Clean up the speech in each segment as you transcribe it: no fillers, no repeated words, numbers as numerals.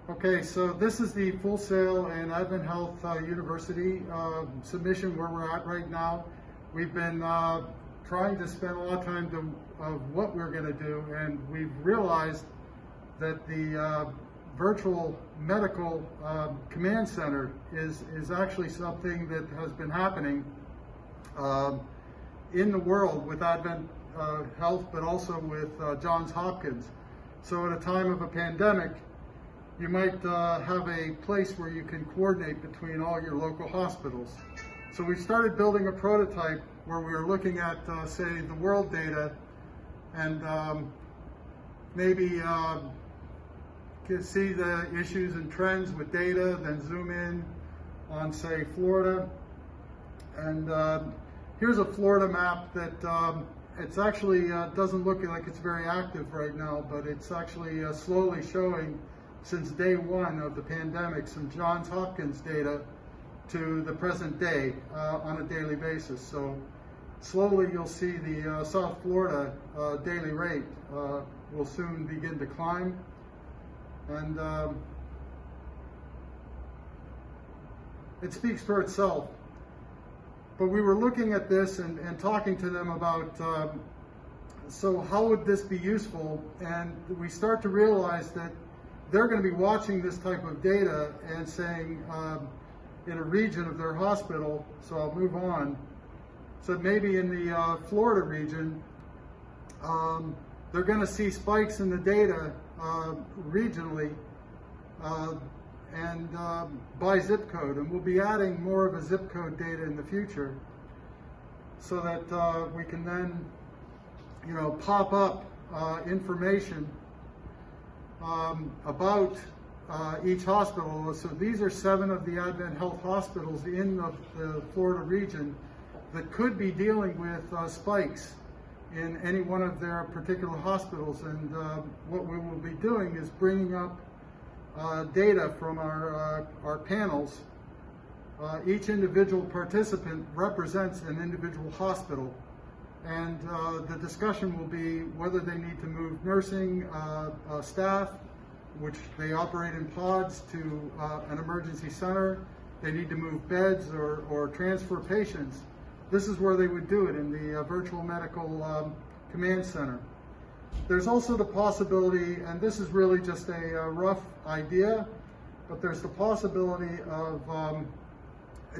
Okay, so this is the Full Sail and Advent Health University submission where we're at right now. We've been trying to spend a lot of time of what we're going to do, and we've realized that the virtual medical command center is actually something that has been happening in the world with Advent Health, but also with Johns Hopkins. So at a time of a pandemic, you might have a place where you can coordinate between all your local hospitals. So we started building a prototype where we were looking at, say, the world data, and maybe can see the issues and trends with data, then zoom in on, say, Florida. And here's a Florida map that it's actually doesn't look like it's very active right now, but it's actually slowly showing since day one of the pandemic some Johns Hopkins data to the present day on a daily basis. So slowly you'll see the South Florida daily rate will soon begin to climb. And it speaks for itself. But we were looking at this and talking to them about, so how would this be useful? And we start to realize that they're going to be watching this type of data and saying, in a region of their hospital, so I'll move on, so maybe in the Florida region, they're going to see spikes in the data regionally and by zip code, and we'll be adding more of a zip code data in the future so that we can then, pop up information about each hospital. So these are 7 of the Advent Health hospitals in the Florida region that could be dealing with spikes in any one of their particular hospitals. And what we will be doing is bringing up data from our panels. Each individual participant represents an individual hospital, and the discussion will be whether they need to move nursing staff, which they operate in pods, to an emergency center. They need to move beds or transfer patients. This is where they would do it, in the virtual medical command center. There's also the possibility, and this is really just a rough idea, but there's the possibility of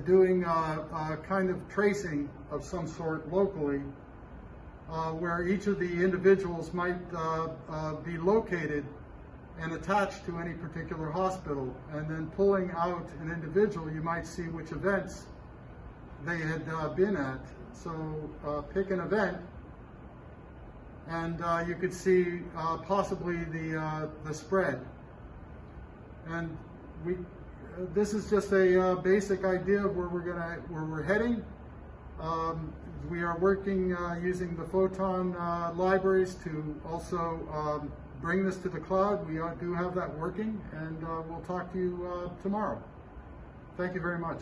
doing a kind of tracing of some sort locally, where each of the individuals might be located and attached to any particular hospital, and then pulling out an individual, you might see which events they had been at. So pick an event, and you could see possibly the spread. And this is just a basic idea of where we're heading. We are working using the Photon libraries to also bring this to the cloud. We do have that working, and we'll talk to you tomorrow. Thank you very much.